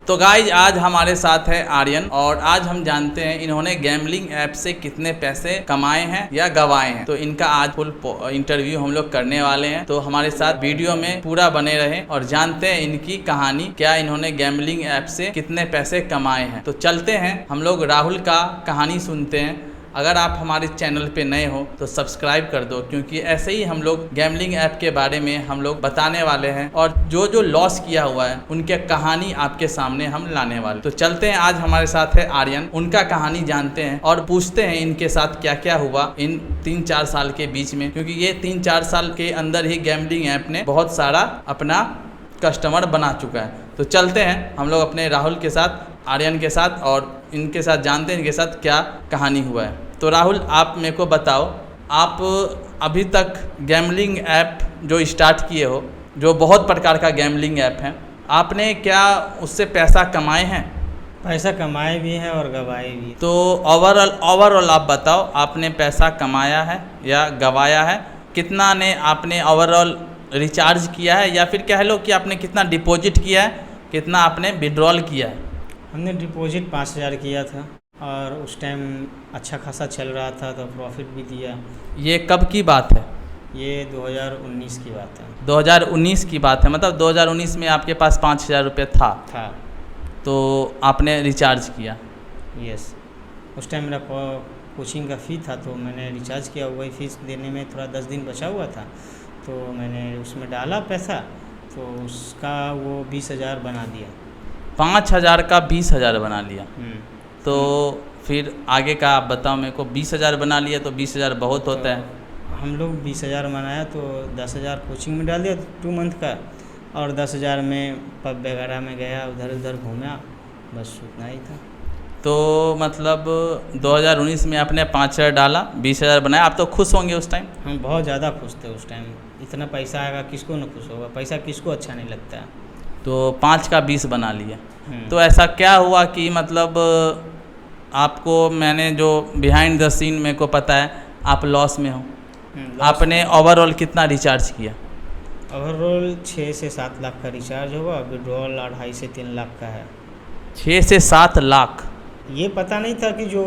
तो गाइज आज हमारे साथ है आर्यन और आज हम जानते हैं इन्होंने गैम्बलिंग ऐप से कितने पैसे कमाए हैं या गवाए हैं। तो इनका आज फुल इंटरव्यू हम लोग करने वाले हैं, तो हमारे साथ वीडियो में पूरा बने रहें और जानते हैं इनकी कहानी, क्या इन्होंने गैम्बलिंग ऐप से कितने पैसे कमाए हैं। तो चलते हैं हम लोग राहुल का कहानी सुनते हैं। अगर आप हमारे चैनल पे नए हो तो सब्सक्राइब कर दो, क्योंकि ऐसे ही हम लोग गैम्बलिंग ऐप के बारे में हम लोग बताने वाले हैं और जो जो लॉस किया हुआ है उनके कहानी आपके सामने हम लाने वाले। तो चलते हैं, आज हमारे साथ है आर्यन, उनका कहानी जानते हैं और पूछते हैं इनके साथ क्या क्या हुआ इन 3-4 साल के बीच में, क्योंकि ये 3-4 साल के अंदर ही गैम्बलिंग ऐप ने बहुत सारा अपना कस्टमर बना चुका है। तो चलते हैं हम लोग अपने राहुल के साथ, आर्यन के साथ, और इनके साथ जानते हैं इनके साथ क्या कहानी हुआ है। तो राहुल, आप मेरे को बताओ, आप अभी तक गैम्बलिंग ऐप जो स्टार्ट किए हो, जो बहुत प्रकार का गैम्बलिंग ऐप है, आपने क्या उससे पैसा कमाए हैं? पैसा कमाए भी हैं और गवाए भी। तो ओवरऑल आप बताओ, आपने पैसा कमाया है या गवाया है? कितना ने आपने ओवरऑल रिचार्ज किया है, या फिर कह लो कि आपने कितना डिपॉजिट किया है, कितना आपने विड्रॉल किया है? हमने डिपॉजिट 5,000 किया था और उस टाइम अच्छा खासा चल रहा था तो प्रॉफिट भी दिया। ये कब की बात है? ये 2019 की बात है। 2019 की बात है, मतलब 2019 में आपके पास 5,000 रुपये था, तो आपने रिचार्ज किया? यस, उस टाइम मेरा कोचिंग का फ़ी था तो मैंने रिचार्ज किया। वही फीस देने में थोड़ा 10 दिन बचा हुआ था तो मैंने उसमें डाला पैसा, तो उसका वो 20,000 बना दिया। 5,000 का 20,000 बना लिया। तो फिर आगे का आप बताओ मेरे को। 20,000 बना लिया तो 20,000 बहुत होता है। हम लोग 20,000 बनाया तो 10,000 कोचिंग में डाल दिया 2 मंथ का, और 10,000 में पब वगैरह में गया, उधर उधर घूमा, बस उतना ही था। तो मतलब 2019 में आपने 5,000 डाला, 20,000 बनाया। आप तो खुश होंगे उस टाइम? हम बहुत ज़्यादा खुश थे उस टाइम। इतना पैसा आएगा, किसको न खुश होगा? पैसा किसको अच्छा नहीं लगता है। तो 5 का 20 बना लिया। तो ऐसा क्या हुआ कि मतलब आपको, मैंने जो बिहाइंड द सीन मेरे को पता है, आप लॉस में हो। आपने ओवरऑल कितना रिचार्ज किया? ओवरऑल 6 से 7 लाख का रिचार्ज होगा, विड्रॉल 2.5 से 3 लाख का है। 6 से 7 लाख? ये पता नहीं था कि जो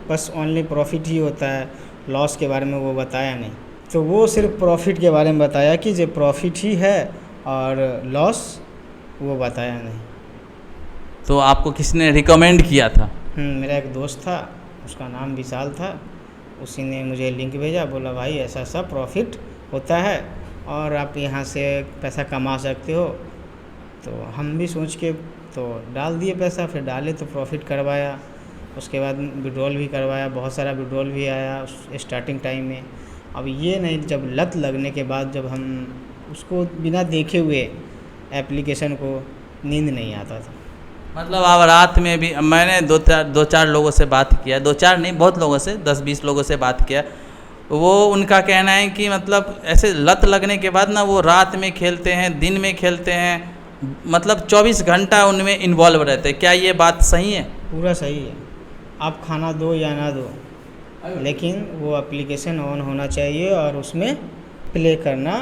बस ओनली प्रॉफिट ही होता है, लॉस के बारे में वो बताया नहीं। तो वो सिर्फ प्रॉफिट के बारे में बताया कि जो प्रॉफिट ही है, और लॉस वो बताया नहीं। तो आपको किसने रिकमेंड किया था? मेरा एक दोस्त था, उसका नाम विशाल था। उसी ने मुझे लिंक भेजा, बोला भाई ऐसा ऐसा प्रॉफिट होता है और आप यहाँ से पैसा कमा सकते हो। तो हम भी सोच के तो डाल दिए पैसा। फिर डाले तो प्रॉफिट करवाया, उसके बाद विड्रॉल भी करवाया, बहुत सारा विड्रॉल भी आया स्टार्टिंग टाइम में। अब ये नहीं, जब लत लगने के बाद जब हम उसको बिना देखे हुए एप्लीकेशन को, नींद नहीं आता था। मतलब आप रात में भी, मैंने 2-4 लोगों से बात किया, 2-4 नहीं बहुत लोगों से, 10-20 लोगों से बात किया। वो उनका कहना है कि मतलब ऐसे लत लगने के बाद ना वो रात में खेलते हैं, दिन में खेलते हैं, मतलब 24 घंटा उनमें इन्वॉल्व रहते हैं। क्या ये बात सही है? पूरा सही है। आप खाना दो या ना दो, लेकिन वो एप्लीकेशन ऑन होना चाहिए और उसमें प्ले करना।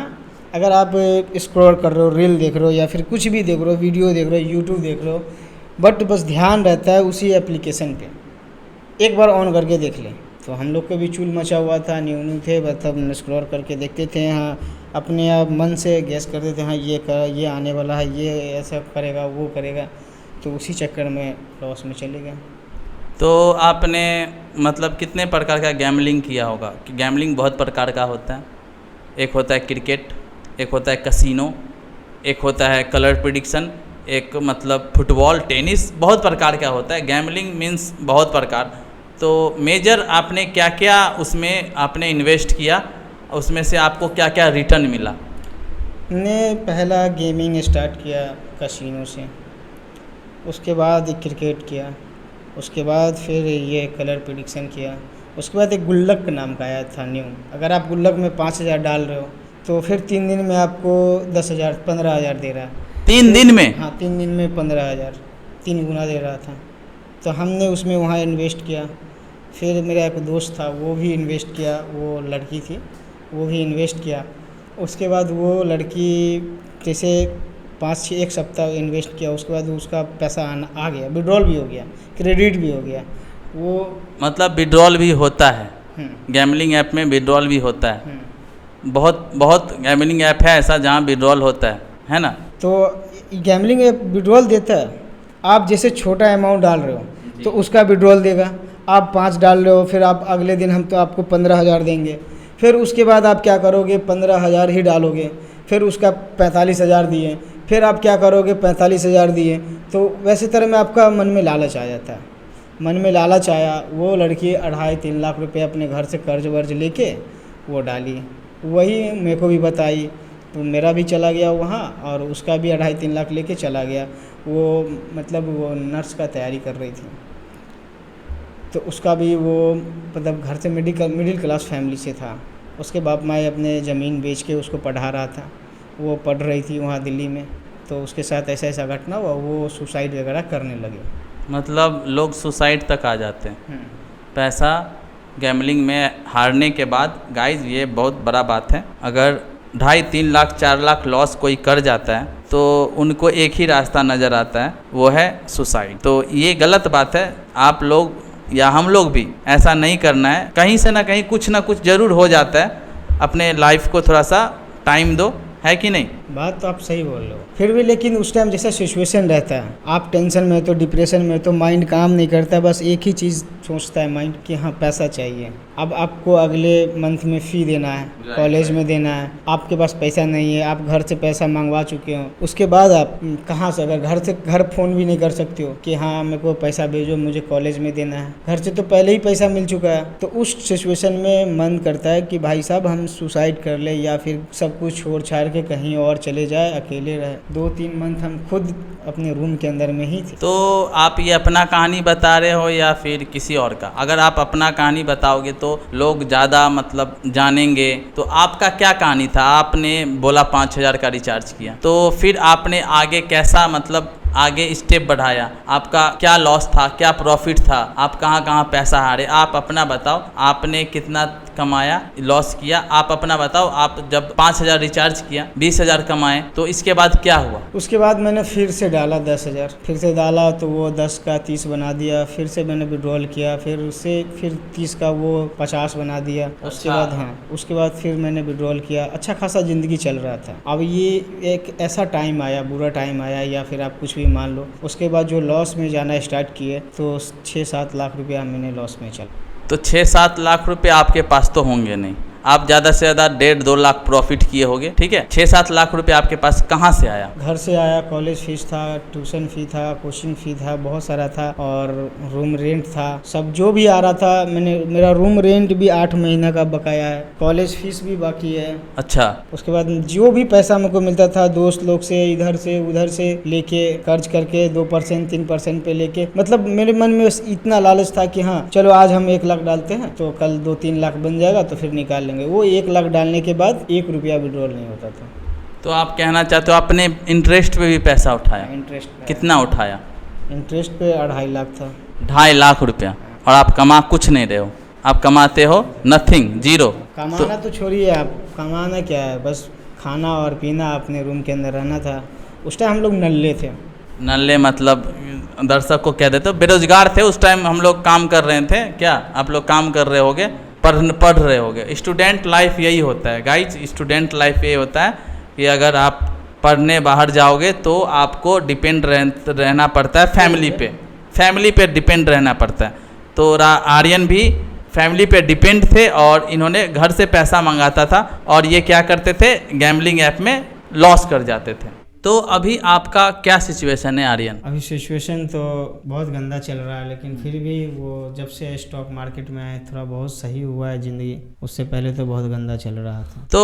अगर आप स्क्रॉल कर रहे हो, रील देख रहे हो, या फिर कुछ भी देख रहे हो, वीडियो देख रहे हो, यूट्यूब देख रहे हो, बट बस ध्यान रहता है उसी एप्लीकेशन पे। एक बार ऑन करके देख लें। तो हम लोग को भी चूल मचा हुआ था, न्यू थे, मतलब स्क्रॉल करके देखते थे। हाँ, अपने आप मन से गैस करते थे, हाँ ये आने वाला है, ये ऐसा करेगा, वो करेगा। तो उसी चक्कर में लॉस में चले गए। तो आपने मतलब कितने प्रकार का गैम्बलिंग किया होगा? कि गैम्बलिंग बहुत प्रकार का होता है। एक होता है क्रिकेट, एक होता है कसिनो, एक होता है कलर प्रिडिक्शन, एक मतलब फुटबॉल, टेनिस, बहुत प्रकार का होता है। गैम्बलिंग मीन्स बहुत प्रकार। तो मेजर आपने क्या क्या उसमें आपने इन्वेस्ट किया, उसमें से आपको क्या क्या रिटर्न मिला? मैंने पहला गेमिंग स्टार्ट किया कसिनो से, उसके बाद क्रिकेट किया, उसके बाद फिर ये कलर प्रिडिक्शन किया, उसके बाद एक गुल्लक नाम का आया था न्यू। अगर आप गुल्लक में 5,000 डाल रहे हो तो फिर 3 दिन में आपको 10,000 15,000 दे रहा है। 3 दिन में? हाँ, 3 दिन में 15,000, 3 गुना दे रहा था। तो हमने उसमें वहाँ इन्वेस्ट किया। फिर मेरा एक दोस्त था, वो भी इन्वेस्ट किया, वो लड़की थी, वो भी इन्वेस्ट किया। उसके बाद वो लड़की जैसे 5-6 एक सप्ताह इन्वेस्ट किया, उसके बाद उसका पैसा आ गया, विड्रॉल भी हो गया, क्रेडिट भी हो गया। वो मतलब विड्रॉल भी होता है, गैमलिंग ऐप में विड्रॉल भी होता है। बहुत बहुत गैमलिंग ऐप है ऐसा जहाँ विड्रॉल होता है ना। तो गैमलिंग ऐप विड्रॉल देता है। आप जैसे छोटा अमाउंट डाल रहे हो तो उसका विड्रॉल देगा। आप 5 डाल रहे हो, फिर आप अगले दिन हम तो आपको 15,000 देंगे। फिर उसके बाद आप क्या करोगे, 15,000 ही डालोगे, फिर उसका 45,000 दिए, फिर आप क्या करोगे, 45,000 दिए। तो वैसे तरह में आपका मन में लालच आ जाता है। मन में लालच आया, वो लड़की 2.5-3 लाख रुपए अपने घर से कर्ज वर्ज लेके वो डाली। वही मेरे को भी बताई, तो मेरा भी चला गया वहाँ, और उसका भी 2.5-3 लाख लेके चला गया। वो मतलब वो नर्स का तैयारी कर रही थी, तो उसका भी वो मतलब घर से मिडिल क्लास फैमिली से था। उसके बाप माँ अपने ज़मीन बेच के उसको पढ़ा रहा था। वो पढ़ रही थी वहाँ दिल्ली में, तो उसके साथ ऐसा ऐसा घटना हुआ, वो सुसाइड वगैरह करने लगे। मतलब लोग सुसाइड तक आ जाते हैं पैसा गैमलिंग में हारने के बाद। गाइज ये बहुत बड़ा बात है। अगर 2.5-3 लाख 4 लाख लॉस कोई कर जाता है तो उनको एक ही रास्ता नज़र आता है, वो है सुसाइड। तो ये गलत बात है। आप लोग या हम लोग भी ऐसा नहीं करना है। कहीं से ना कहीं कुछ ना कुछ ज़रूर हो जाता है। अपने लाइफ को थोड़ा सा टाइम दो, है कि नहीं? बात तो आप सही बोल रहे हो। फिर भी लेकिन उस टाइम जैसा सिचुएशन रहता है, आप टेंशन में तो, डिप्रेशन में तो माइंड काम नहीं करता। बस एक ही चीज़ सोचता है माइंड कि हाँ पैसा चाहिए। अब आपको अगले मंथ में फ़ी देना है, कॉलेज में देना है, आपके पास पैसा नहीं है, आप घर से पैसा मंगवा चुके हो। उसके बाद आप कहाँ से, अगर घर फ़ोन भी नहीं कर सकते हो कि हाँ मेरे को पैसा भेजो, मुझे कॉलेज में देना है। घर से तो पहले ही पैसा मिल चुका है। तो उस सिचुएशन में मन करता है कि भाई साहब हम सुसाइड कर ले, या फिर सब कुछ छोड़ छाड़ के कहीं और चले जाए, अकेले रहे। 2-3 मंथ हम खुद अपने रूम के अंदर में ही थे। तो आप ये अपना कहानी बता रहे हो या फिर किसी और का? अगर आप अपना कहानी बताओगे तो लोग ज़्यादा मतलब जानेंगे। तो आपका क्या कहानी था? आपने बोला 5,000 का रिचार्ज किया, तो फिर आपने आगे कैसा मतलब आगे स्टेप बढ़ाया? आपका क्या लॉस था, क्या प्रॉफिट था, आप कहाँ कहाँ पैसा हारे? आप अपना बताओ। आपने कितना कमाया, लॉस किया, आप अपना बताओ। आप जब 5,000 रिचार्ज किया, 20,000 कमाए, तो इसके बाद क्या हुआ? उसके बाद मैंने फिर से डाला 10,000, फिर से डाला तो वो 10 का 30 बना दिया। फिर से मैंने विड्रॉल किया, फिर उससे फिर 30 का वो 50 बना दिया। उसके बाद उसके बाद फिर मैंने विड्रॉल किया। अच्छा खासा ज़िंदगी चल रहा था। अब ये एक ऐसा टाइम आया, बुरा टाइम आया, या फिर आप कुछ भी मान लो। उसके बाद जो लॉस में जाना स्टार्ट किए तो 6-7 लाख रुपया मैंने लॉस में चला। तो 6-7 लाख रुपए आपके पास तो होंगे नहीं। आप ज़्यादा से ज़्यादा 1.5-2 लाख प्रॉफिट किए होगे, ठीक है। 6-7 लाख रुपए आपके पास कहाँ से आया? घर से आया। कॉलेज फीस था, ट्यूशन फी था, कोचिंग फी था, बहुत सारा था, और रूम रेंट था। सब जो भी आ रहा था मेरा रूम रेंट भी 8 महीना का बकाया है, कॉलेज फीस भी बाकी है। अच्छा। उसके बाद जो भी पैसा मेरे को मिलता था दोस्त लोग से, इधर से उधर से लेके, कर्ज करके 2% 3% पे लेके, मतलब मेरे मन में इतना लालच था कि हाँ चलो आज हम 1 लाख डालते हैं तो कल 2-3 लाख बन जाएगा तो फिर निकाल लेंगे। वो 1 लाख डालने के बाद 1 रुपया विड्रॉल नहीं होता था। तो आप कहना चाहते हो अपने इंटरेस्ट पे भी पैसा उठाया? इंटरेस्ट कितना उठाया? इंटरेस्ट पे 2.5 लाख था। 2.5 लाख रुपया। और आप कमा कुछ नहीं रहे हो, आप कमाते हो नथिंग, जीरो। कमाना तो छोड़िए, आप कमाना क्या है, बस खाना और पीना, अपने रूम के अंदर रहना था। उस टाइम हम लोग नल्ले थे। नल्ले मतलब दर्शक को कह देते हो बेरोजगार थे उस टाइम। हम लोग काम कर रहे थे। क्या आप लोग काम कर रहे होगे, पढ़ रहे होगे? स्टूडेंट लाइफ यही होता है गाइज। स्टूडेंट लाइफ यही होता है कि अगर आप पढ़ने बाहर जाओगे तो आपको डिपेंड रहना पड़ता है फैमिली पे डिपेंड रहना पड़ता है। तो आर्यन भी फैमिली पे डिपेंड थे और इन्होंने घर से पैसा मंगाता था और ये क्या करते थे, गैम्बलिंग ऐप में लॉस कर जाते थे। तो अभी आपका क्या सिचुएशन है आर्यन? अभी सिचुएशन तो बहुत गंदा चल रहा है, लेकिन फिर भी वो जब से स्टॉक मार्केट में आए थोड़ा बहुत सही हुआ है ज़िंदगी। उससे पहले तो बहुत गंदा चल रहा था। तो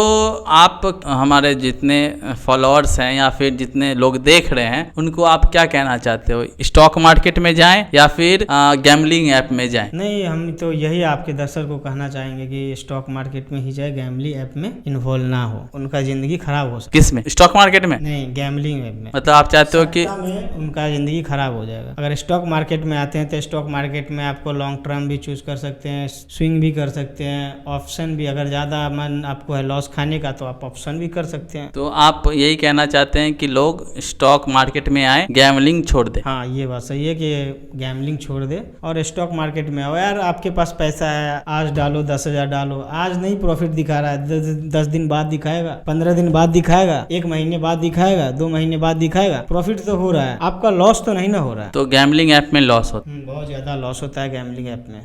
आप हमारे जितने फॉलोअर्स हैं या फिर जितने लोग देख रहे हैं उनको आप क्या कहना चाहते हो? स्टॉक मार्केट में जाएं या फिर गैम्बलिंग ऐप में जाएं? नहीं, हम तो यही आपके दर्शक को कहना चाहेंगे कि स्टॉक मार्केट में ही जाए, गैम्बलिंग ऐप में इन्वॉल्व ना हो। उनका ज़िंदगी खराब हो सकती है। किस में? स्टॉक मार्केट में? नहीं, गैम्बलिंग में मतलब आप चाहते हो कि में उनका ज़िंदगी ख़राब हो जाएगा। अगर स्टॉक मार्केट में आते हैं तो स्टॉक मार्केट में आपको लॉन्ग टर्म भी चूज़ कर सकते हैं, स्विंग भी कर सकते हैं, ऑप्शन भी, अगर ज़्यादा मन आपको है लॉस खाने का तो आप ऑप्शन भी कर सकते हैं। तो आप यही कहना चाहते हैं कि लोग स्टॉक मार्केट में आए, गैम्बलिंग छोड़ दे। हाँ, ये बात सही है कि गैम्बलिंग छोड़ दे और स्टॉक मार्केट में आओ। यार आपके पास पैसा है, आज डालो 10,000 डालो, आज नहीं प्रॉफिट दिखा रहा है, 10 दिन बाद दिखाएगा, 15 दिन बाद दिखाएगा, 1 महीने बाद दिखाएगा, 2 महीने बाद दिखाएगा, प्रॉफिट तो हो रहा है, आपका लॉस तो नहीं ना हो रहा है। तो गैम्बलिंग ऐप में लॉस होता है? बहुत ज़्यादा लॉस होता है गैम्बलिंग ऐप में।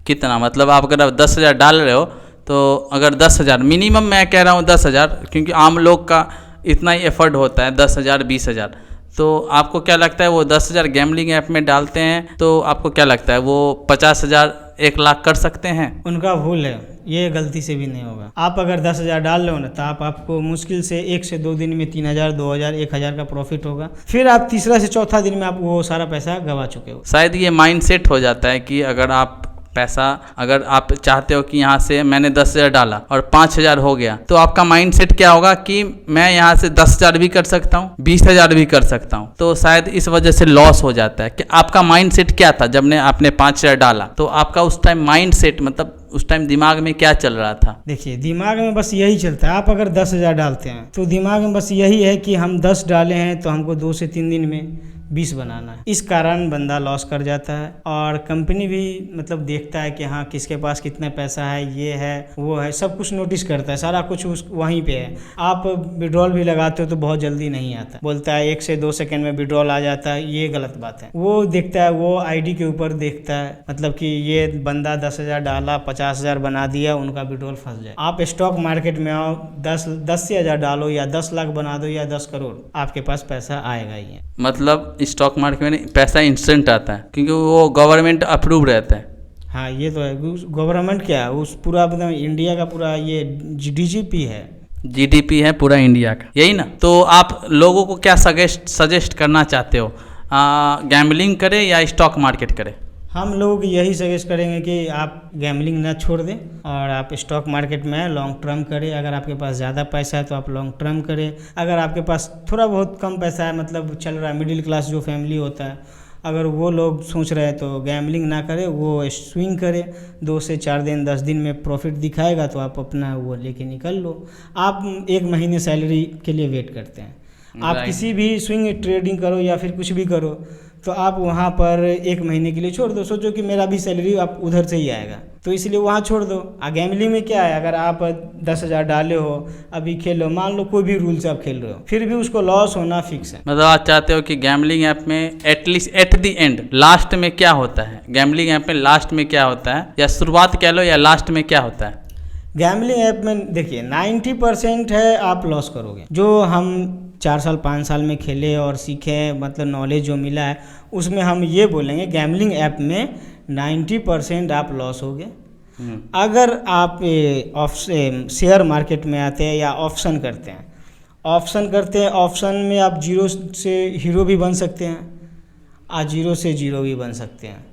कितना? मतलब आप अगर 10,000 डाल रहे हो तो अगर 10,000 मिनिमम, मैं कह रहा हूँ 10,000, क्योंकि आम लोग का इतना ही एफर्ट होता है 10,000 20,000, तो आपको क्या लगता है वो 10,000 गैम्बलिंग ऐप में डालते हैं तो आपको क्या लगता है वो 50,000 1 लाख कर सकते हैं? उनका भूल है, ये गलती से भी नहीं होगा। आप अगर 10,000 डाल लो ना तो आपको मुश्किल से 1 से 2 दिन में 3,000 2,000 1,000 का प्रॉफिट होगा। फिर आप तीसरा से चौथा दिन में आप वो सारा पैसा गवा चुके हो। शायद ये माइंड सेट हो जाता है कि अगर आप पैसा, अगर आप चाहते हो कि यहाँ से मैंने 10,000 डाला और 5,000 हो गया, तो आपका माइंड सेट क्या होगा कि मैं यहाँ से 10,000 भी कर सकता हूँ, 20,000 भी कर सकता हूँ। तो शायद इस वजह से लॉस हो जाता है। कि आपका माइंड सेट क्या था जब आपने 5,000 डाला, तो आपका उस टाइम माइंड सेट, मतलब उस टाइम दिमाग में क्या चल रहा था? देखिए, दिमाग में बस यही चलता है। आप अगर 10,000 डालते हैं तो दिमाग में बस यही है कि हम 10 डाले हैं तो हमको 2 से 3 दिन में 20 बनाना है। इस कारण बंदा लॉस कर जाता है और कंपनी भी मतलब देखता है कि हाँ किसके पास कितना पैसा है, ये है वो है, सब कुछ नोटिस करता है, सारा कुछ वहीं पे है। आप विड्रॉल भी लगाते हो तो बहुत जल्दी नहीं आता, बोलता है 1 से 2 सेकंड में विड्रॉल आ जाता है, ये गलत बात है। वो देखता है, वो आईडी के ऊपर देखता है, मतलब कि ये बंदा 10,000 डाला 50,000 बना दिया, उनका विड्रॉल फंस जाए। आप स्टॉक मार्केट में आओ, 10 से 10,000 डालो या 10 लाख बना दो या 10 करोड़, आपके पास पैसा आएगा ही है। मतलब स्टॉक मार्केट में पैसा इंस्टेंट आता है क्योंकि वो गवर्नमेंट अप्रूव रहता है। हाँ, ये तो है। गवर्नमेंट क्या है, उस पूरा मतलब इंडिया का पूरा ये डीजीपी है, जीडीपी है पूरा इंडिया का, यही ना? तो आप लोगों को क्या सजेस्ट करना चाहते हो, गैम्बलिंग करें या स्टॉक मार्केट करें? हम लोग यही सजेस्ट करेंगे कि आप गैम्बलिंग ना छोड़ दें और आप स्टॉक मार्केट में लॉन्ग टर्म करें। अगर आपके पास ज़्यादा पैसा है तो आप लॉन्ग टर्म करें। अगर आपके पास थोड़ा बहुत कम पैसा है, मतलब चल रहा है, मिडिल क्लास जो फैमिली होता है, अगर वो लोग सोच रहे हैं तो गैम्बलिंग ना करें, वो स्विंग करें। 2 से 4 दिन 10 दिन में प्रॉफिट दिखाएगा तो आप अपना वो लेके निकल लो। आप 1 महीने सैलरी के लिए वेट करते हैं, आप किसी भी स्विंग ट्रेडिंग करो या फिर कुछ भी करो तो आप वहाँ पर 1 महीने के लिए छोड़ दो। सोचो कि मेरा भी सैलरी आप उधर से ही आएगा, तो इसलिए वहाँ छोड़ दो। गैम्बलिंग में क्या है, अगर आप 10,000 डाले हो, अभी खेलो, मान लो कोई भी रूल से आप खेल रहे हो, फिर भी उसको लॉस होना फिक्स है। मतलब आप चाहते हो कि गैम्बलिंग ऐप में at least at the end, last में क्या होता है, गैम्बलिंग ऐप में लास्ट में क्या होता है, या शुरुआत कह लो या लास्ट में क्या होता है? गैम्बलिंग ऐप में देखिए 90% है आप लॉस करोगे। जो हम 4 साल 5 साल में खेले और सीखे, मतलब नॉलेज जो मिला है, उसमें हम ये बोलेंगे गैम्बलिंग ऐप में 90% आप लॉस होगे। अगर आप शेयर मार्केट में आते हैं या ऑप्शन करते हैं, ऑप्शन में आप 0 से हीरो भी बन सकते हैं, आज 0 से 0 भी बन सकते हैं।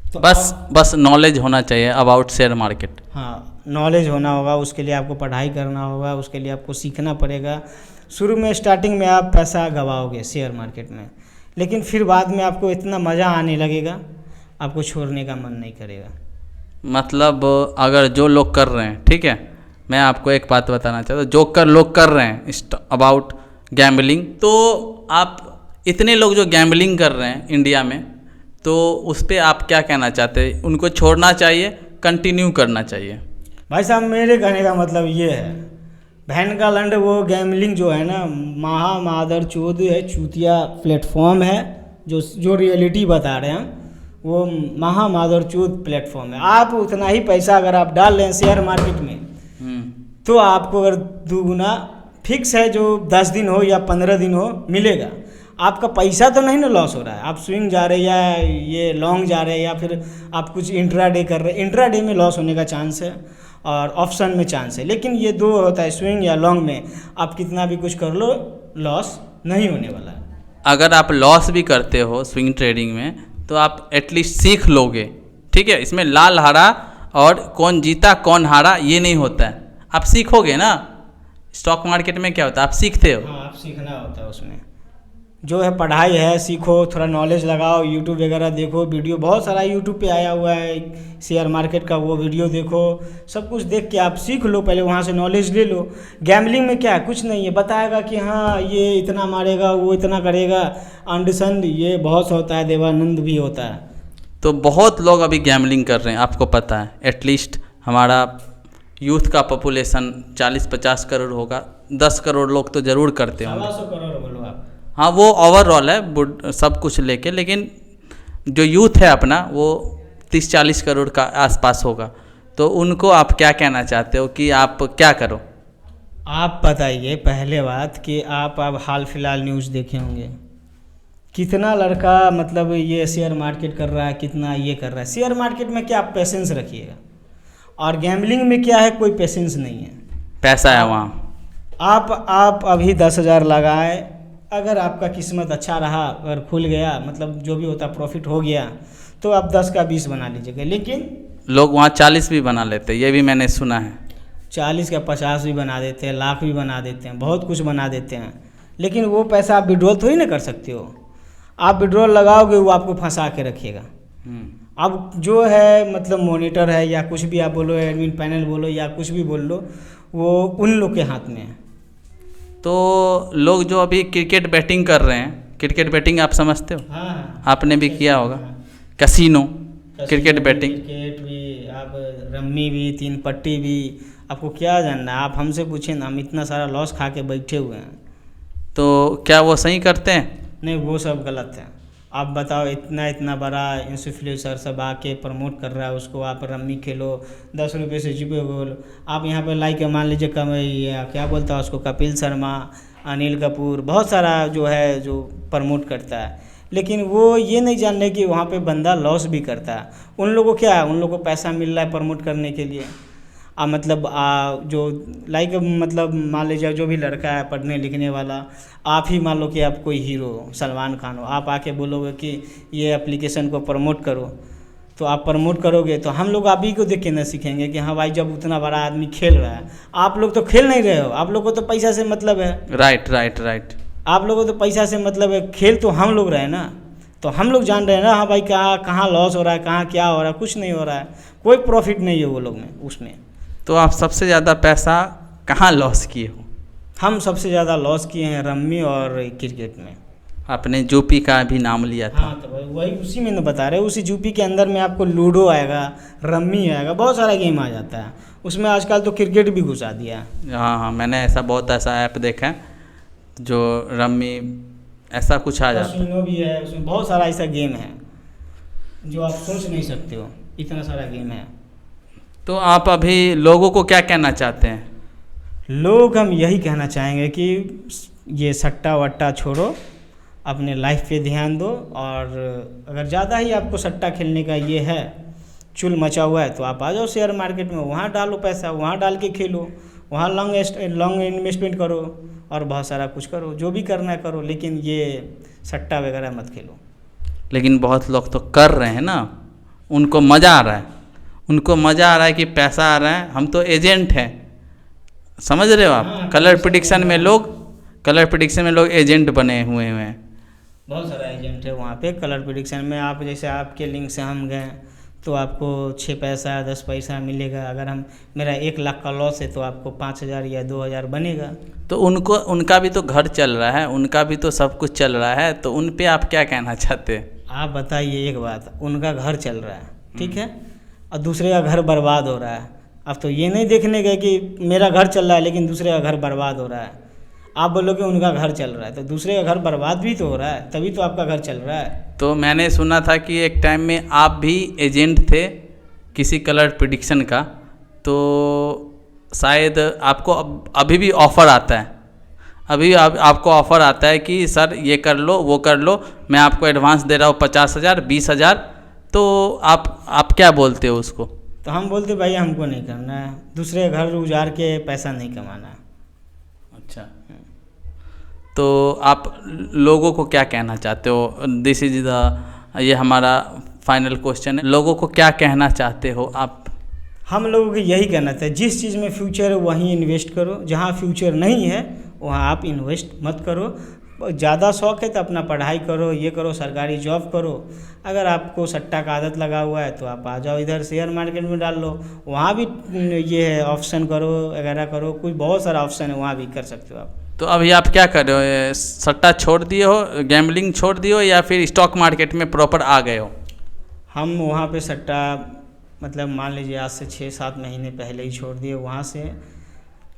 तो बस नॉलेज होना चाहिए अबाउट शेयर मार्केट। हाँ, नॉलेज होना होगा, उसके लिए आपको पढ़ाई करना होगा, उसके लिए आपको सीखना पड़ेगा। शुरू में स्टार्टिंग में आप पैसा गवाओगे शेयर मार्केट में, लेकिन फिर बाद में आपको इतना मज़ा आने लगेगा, आपको छोड़ने का मन नहीं करेगा। मतलब अगर जो लोग कर रहे हैं, ठीक है, मैं आपको एक बात बताना चाहता हूँ, जो लोग कर रहे हैं अबाउट गैम्बलिंग, तो आप इतने लोग जो गैम्बलिंग कर रहे हैं इंडिया में, तो उस पर आप क्या कहना चाहते हैं? उनको छोड़ना चाहिए, कंटिन्यू करना चाहिए? भाई साहब, मेरे कहने का मतलब ये है, बहन का लंड वो गैम्बलिंग जो है ना, मादर चौध है, चूतिया प्लेटफॉर्म है, जो रियलिटी बता रहे हैं, वो मादर चौध प्लेटफॉर्म है। आप उतना ही पैसा अगर आप डाल लें शेयर मार्केट में, तो आपको अगर 2 गुना फिक्स है, जो 10 दिन हो या 15 दिन हो मिलेगा। आपका पैसा तो नहीं ना लॉस हो रहा है। आप स्विंग जा रहे हैं या ये लॉन्ग जा रहे हैं या फिर आप कुछ इंट्राडे कर रहे हैं, इंट्राडे में लॉस होने का चांस है और ऑप्शन में चांस है, लेकिन ये 2 होता है, स्विंग या लॉन्ग में आप कितना भी कुछ कर लो, लॉस नहीं होने वाला है। अगर आप लॉस भी करते हो स्विंग ट्रेडिंग में, तो आप एटलीस्ट सीख लोगे, ठीक है? इसमें लाल हारा और कौन जीता कौन हारा ये नहीं होता है, आप सीखोगे ना। स्टॉक मार्केट में क्या होता है, आप सीखते हो। हाँ, आप सीखना होता है उसमें। जो है पढ़ाई है, सीखो, थोड़ा नॉलेज लगाओ, यूट्यूब वगैरह देखो, वीडियो बहुत सारा यूट्यूब पे आया हुआ है शेयर मार्केट का, वो वीडियो देखो, सब कुछ देख के आप सीख लो, पहले वहाँ से नॉलेज ले लो। गैम्बलिंग में क्या है, कुछ नहीं है, बताएगा कि हाँ ये इतना मारेगा, वो इतना करेगा, अंडसंड ये बहुत होता है, देवानंद भी होता है। तो बहुत लोग अभी गैम्बलिंग कर रहे हैं, आपको पता है। एटलीस्ट हमारा यूथ का पॉपुलेशन 40-50 करोड़ होगा, 10 करोड़ लोग तो ज़रूर करते होंगे। 100 करोड़ बोलो आप। हाँ, वो ओवरऑल है सब कुछ लेके, लेकिन जो यूथ है अपना वो 30-40 करोड़ का आसपास होगा। तो उनको आप क्या कहना चाहते हो कि आप क्या करो? आप बताइए पहले बात कि आप अब हाल फिलहाल न्यूज़ देखे होंगे, कितना लड़का मतलब ये शेयर मार्केट कर रहा है, कितना ये कर रहा है। शेयर मार्केट में क्या आप पेशेंस रखिएगा, और गैम्बलिंग में क्या है, कोई पेशेंस नहीं है, पैसा है वहाँ। आप अभी 10,000 लगाए, अगर आपका किस्मत अच्छा रहा, अगर खुल गया, मतलब जो भी होता प्रॉफिट हो गया, तो आप 10 का 20 बना लीजिएगा। लेकिन लोग वहाँ 40 भी बना लेते हैं, ये भी मैंने सुना है। 40 का 50 भी बना देते हैं, लाख भी बना देते हैं, बहुत कुछ बना देते हैं। लेकिन वो पैसा आप विड्रॉल थोड़ी ना कर सकते हो। आप विड्रॉल लगाओगे, वो आपको फंसा के रखेगा। अब जो है मतलब मॉनिटर है या कुछ भी आप बोलो, एडमिन पैनल बोलो या कुछ भी बोल लो, वो उन लोग के हाथ में है। तो लोग जो अभी क्रिकेट बैटिंग कर रहे हैं, क्रिकेट बैटिंग आप समझते हो? हाँ, आपने भी किया होगा, कैसीनो, क्रिकेट बैटिंग। क्रिकेट भी, आप रम्मी भी, 3 पट्टी भी, आपको क्या जानना है? आप हमसे पूछें ना, हम इतना सारा लॉस खा के बैठे हुए हैं। तो क्या वो सही करते हैं? नहीं, वो सब गलत है। आप बताओ, इतना बड़ा इन्फ्लुएंसर सब आके प्रमोट कर रहा है उसको, आप रम्मी खेलो, 10 रुपये से जीपे बोलो। आप यहाँ पे लाइक मान लीजिए क्या बोलता है उसको, कपिल शर्मा, अनिल कपूर, बहुत सारा जो है जो प्रमोट करता है। लेकिन वो ये नहीं जान रहे कि वहाँ पे बंदा लॉस भी करता है। उन लोगों को क्या है, उन लोगों को पैसा मिल रहा है प्रमोट करने के लिए। मतलब जो लाइक मतलब मान लीजिए जो भी लड़का है पढ़ने लिखने वाला, आप ही मान लो कि आप कोई हीरो हो, सलमान खान हो, आप आके बोलोगे कि ये एप्लीकेशन को प्रमोट करो, तो आप प्रमोट करोगे तो हम लोग आप ही को देख के ना सीखेंगे कि हाँ भाई, जब उतना बड़ा आदमी खेल रहा है। आप लोग तो खेल नहीं रहे हो, आप लोग को तो पैसा से मतलब है। राइट। आप लोगों को तो पैसा से मतलब है, खेल तो हम लोग रहे ना, तो हम लोग जान रहे हैं ना, हाँ भाई कहाँ लॉस हो रहा है, कहाँ क्या हो रहा है, कुछ नहीं हो रहा है, कोई प्रॉफिट नहीं है वो लोग में उसमें। तो आप सबसे ज़्यादा पैसा कहाँ लॉस किए हो? हम सबसे ज़्यादा लॉस किए हैं रम्मी और क्रिकेट में। आपने यूपी का भी नाम लिया था। हाँ, तो वही उसी में तो बता रहे, उसी यूपी के अंदर में आपको लूडो आएगा, रम्मी आएगा, बहुत सारा गेम आ जाता है उसमें। आजकल तो क्रिकेट भी घुसा दिया है। हाँ, मैंने बहुत ऐसा ऐप देखा है जो रम्मी ऐसा कुछ आ जाता है। कैसीनो भी है उसमें, बहुत सारा ऐसा गेम है जो आप सोच नहीं सकते हो, इतना सारा गेम है। तो आप अभी लोगों को क्या कहना चाहते हैं? लोग हम यही कहना चाहेंगे कि ये सट्टा वट्टा छोड़ो, अपने लाइफ पे ध्यान दो, और अगर ज़्यादा ही आपको सट्टा खेलने का ये है, चुल मचा हुआ है, तो आप आ जाओ शेयर मार्केट में, वहाँ डालो पैसा, वहाँ डाल के खेलो, वहाँ लॉन्ग इन्वेस्टमेंट करो, और बहुत सारा कुछ करो, जो भी करना है करो, लेकिन ये सट्टा वगैरह मत खेलो। लेकिन बहुत लोग तो कर रहे हैं ना, उनको मज़ा आ रहा है, उनको मज़ा आ रहा है कि पैसा आ रहा है, हम तो एजेंट हैं, समझ रहे हो आप? हाँ, कलर प्रेडिक्शन में लोग एजेंट बने हुए हैं। बहुत सारा एजेंट है वहाँ पे कलर प्रेडिक्शन में। आप जैसे आपके लिंक से हम गए तो आपको 6 पैसा 10 पैसा मिलेगा। अगर मेरा 1 लाख का लॉस है तो आपको 5,000 या 2,000 बनेगा। तो उनका भी तो घर चल रहा है, उनका भी तो सब कुछ चल रहा है, तो उन पे आप क्या कहना चाहते हैं? आप बताइए एक बात, उनका घर चल रहा है, ठीक है, और दूसरे का घर बर्बाद हो रहा है। अब तो ये नहीं देखने गए कि मेरा घर चल रहा है लेकिन दूसरे का घर बर्बाद हो रहा है। आप बोलोगे उनका घर चल रहा है, तो दूसरे का घर बर्बाद भी तो हो रहा है, तभी तो आपका घर चल रहा है। तो मैंने सुना था कि एक टाइम में आप भी एजेंट थे किसी कलर प्रेडिक्शन का, तो शायद आपको अभी भी ऑफ़र आता है, अभी आपको ऑफ़र आता है कि सर ये कर लो वो कर लो, मैं आपको एडवांस दे रहा हूँ 50,000 20,000, तो आप क्या बोलते हो उसको? तो हम बोलते भाई हमको नहीं करना है, दूसरे घर उजाड़ के पैसा नहीं कमाना है। अच्छा, तो आप लोगों को क्या कहना चाहते हो? दिस इज ये हमारा फाइनल क्वेश्चन है, लोगों को क्या कहना चाहते हो आप? हम लोगों को यही कहना था, जिस चीज़ में फ्यूचर है वहीं इन्वेस्ट करो, जहाँ फ्यूचर नहीं है वहाँ आप इन्वेस्ट मत करो। ज़्यादा शौक है तो अपना पढ़ाई करो, ये करो, सरकारी जॉब करो। अगर आपको सट्टा का आदत लगा हुआ है तो आप आ जाओ इधर शेयर मार्केट में डाल लो, वहाँ भी ये है ऑप्शन करो वगैरह करो, कुछ बहुत सारा ऑप्शन है, वहाँ भी कर सकते हो आप। तो अभी आप क्या कर रहे हो? ये सट्टा छोड़ दिए हो, गैम्बलिंग छोड़ दिए हो, या फिर स्टॉक मार्केट में प्रॉपर आ गए हो? हम वहाँ पे सट्टा मतलब मान लीजिए आज से 6-7 महीने पहले ही छोड़ दिए। वहाँ से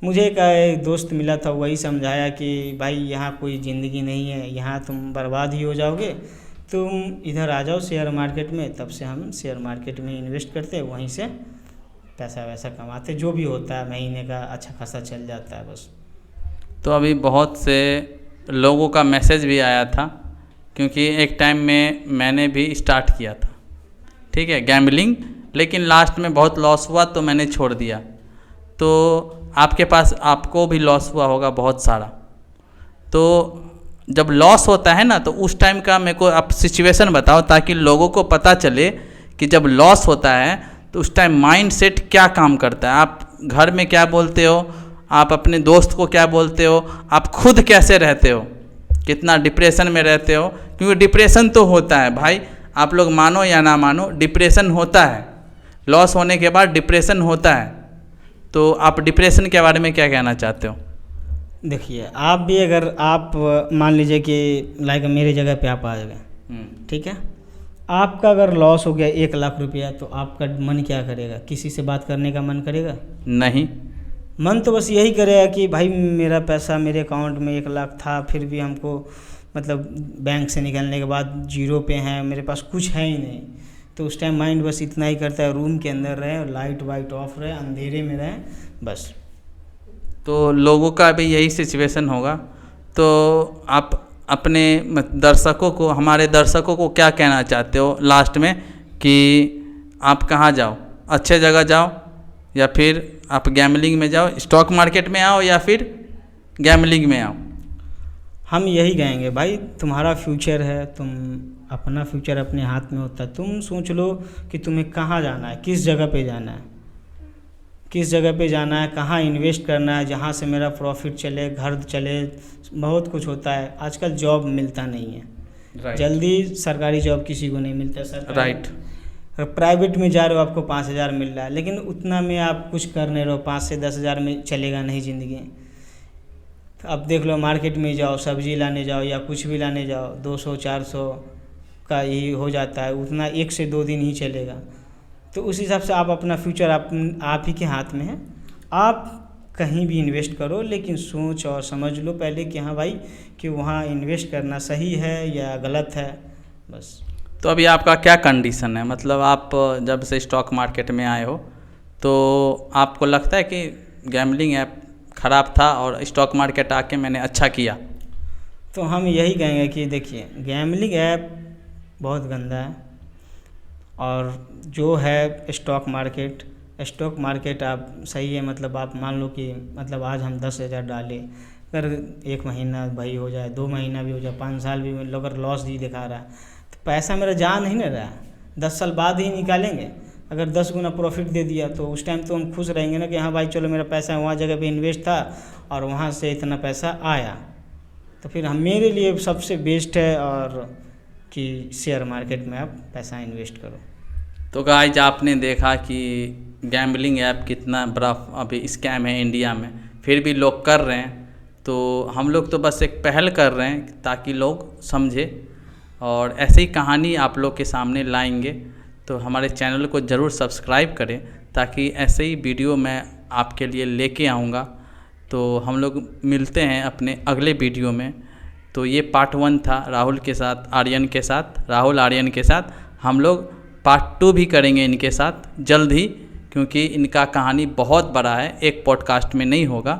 मुझे एक दोस्त मिला था, वही समझाया कि भाई यहाँ कोई ज़िंदगी नहीं है, यहाँ तुम बर्बाद ही हो जाओगे, तुम इधर आ जाओ शेयर मार्केट में। तब से हम शेयर मार्केट में इन्वेस्ट करते, वहीं से पैसा वैसा कमाते, जो भी होता है महीने का अच्छा खासा चल जाता है बस। तो अभी बहुत से लोगों का मैसेज भी आया था, क्योंकि एक टाइम में मैंने भी स्टार्ट किया था, ठीक है, गैम्बलिंग, लेकिन लास्ट में बहुत लॉस हुआ तो मैंने छोड़ दिया। तो आपके पास आपको भी लॉस हुआ होगा बहुत सारा। तो जब लॉस होता है ना, तो उस टाइम का मेरे को आप सिचुएशन बताओ, ताकि लोगों को पता चले कि जब लॉस होता है तो उस टाइम माइंड सेट क्या काम करता है। आप घर में क्या बोलते हो, आप अपने दोस्त को क्या बोलते हो, आप खुद कैसे रहते हो, कितना डिप्रेशन में रहते हो। क्योंकि डिप्रेशन तो होता है भाई, आप लोग मानो या ना मानो, डिप्रेशन होता है। लॉस होने के बाद डिप्रेशन होता है। तो आप डिप्रेशन के बारे में क्या कहना चाहते हो? देखिए, आप भी अगर आप मान लीजिए कि लाइक मेरे जगह पे आप आ गए, ठीक है, आपका अगर लॉस हो गया 1 लाख रुपया, तो आपका मन क्या करेगा? किसी से बात करने का मन करेगा? नहीं, मन तो बस यही करेगा कि भाई मेरा पैसा मेरे अकाउंट में 1 लाख था, फिर भी हमको मतलब बैंक से निकलने के बाद 0 पे हैं, मेरे पास कुछ है ही नहीं। तो उस टाइम माइंड बस इतना ही करता है, रूम के अंदर रहे, लाइट वाइट ऑफ रहे, अंधेरे में रहे बस। तो लोगों का भी यही सिचुएशन होगा। तो आप अपने दर्शकों को, हमारे दर्शकों को क्या कहना चाहते हो लास्ट में, कि आप कहाँ जाओ? अच्छे जगह जाओ, या फिर आप गैम्बलिंग में जाओ, स्टॉक मार्केट में आओ, या फिर गैम्बलिंग में आओ? हम यही कहेंगे भाई, तुम्हारा फ्यूचर है, तुम अपना फ्यूचर अपने हाथ में होता है। तुम सोच लो कि तुम्हें कहाँ जाना है, किस जगह पे जाना है, किस जगह पे जाना है, कहाँ इन्वेस्ट करना है, जहाँ से मेरा प्रॉफिट चले, घर चले। बहुत कुछ होता है आजकल, जॉब मिलता नहीं है जल्दी, सरकारी जॉब किसी को नहीं मिलता सरकारी। प्राइवेट में जा रहे हो, आपको 5,000 मिल रहा है, लेकिन उतना में आप कुछ कर नहीं रहो, 5 से 10,000 में चलेगा नहीं ज़िंदगी। अब देख लो, मार्केट में जाओ, सब्जी लाने जाओ या कुछ भी लाने जाओ, 200-400 का ही हो जाता है, उतना 1 से 2 दिन ही चलेगा। तो उस हिसाब से आप अपना फ्यूचर आप ही के हाथ में है। आप कहीं भी इन्वेस्ट करो, लेकिन सोच और समझ लो पहले कि हाँ भाई, कि वहाँ इन्वेस्ट करना सही है या गलत है बस। तो अभी आपका क्या कंडीशन है? मतलब आप जब से स्टॉक मार्केट में आए हो, तो आपको लगता है कि गैम्बलिंग ऐप ख़राब था और स्टॉक मार्केट आके मैंने अच्छा किया? तो हम यही कहेंगे कि देखिए, गैम्बलिंग ऐप बहुत गंदा है, और जो है स्टॉक मार्केट आप सही है। मतलब आप मान लो कि मतलब आज हम 10,000 डाले, अगर 1 महीना भाई हो जाए, 2 महीना भी हो जाए, 5 साल भी अगर लॉस ही दिखा रहा है, तो पैसा मेरा जा नहीं ना रहा है, 10 साल बाद ही निकालेंगे। अगर 10 गुना प्रॉफिट दे दिया तो उस टाइम तो हम खुश रहेंगे ना कि हाँ भाई चलो, मेरा पैसा वहाँ जगह पे इन्वेस्ट था और वहाँ से इतना पैसा आया। तो फिर हम मेरे लिए सबसे बेस्ट है और कि शेयर मार्केट में आप पैसा इन्वेस्ट करो। तो गाइज, आपने देखा कि गैम्बलिंग ऐप कितना बड़ा अभी स्कैम है इंडिया में, फिर भी लोग कर रहे हैं। तो हम लोग तो बस एक पहल कर रहे हैं ताकि लोग समझे, और ऐसी ही कहानी आप लोग के सामने लाएंगे। तो हमारे चैनल को ज़रूर सब्सक्राइब करें, ताकि ऐसे ही वीडियो मैं आपके लिए लेके आऊँगा। तो हम लोग मिलते हैं अपने अगले वीडियो में। तो ये पार्ट 1 था राहुल के साथ, आर्यन के साथ, राहुल आर्यन के साथ। हम लोग पार्ट 2 भी करेंगे इनके साथ जल्द ही, क्योंकि इनका कहानी बहुत बड़ा है, एक पॉडकास्ट में नहीं होगा।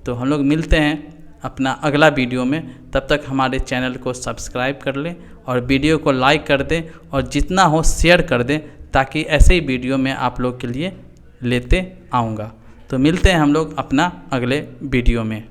तो हम लोग मिलते हैं अपना अगला वीडियो में। तब तक हमारे चैनल को सब्सक्राइब कर लें और वीडियो को लाइक कर दें, और जितना हो शेयर कर दें, ताकि ऐसे ही वीडियो मैं आप लोग के लिए लेते आऊँगा। तो मिलते हैं हम लोग अपना अगले वीडियो में।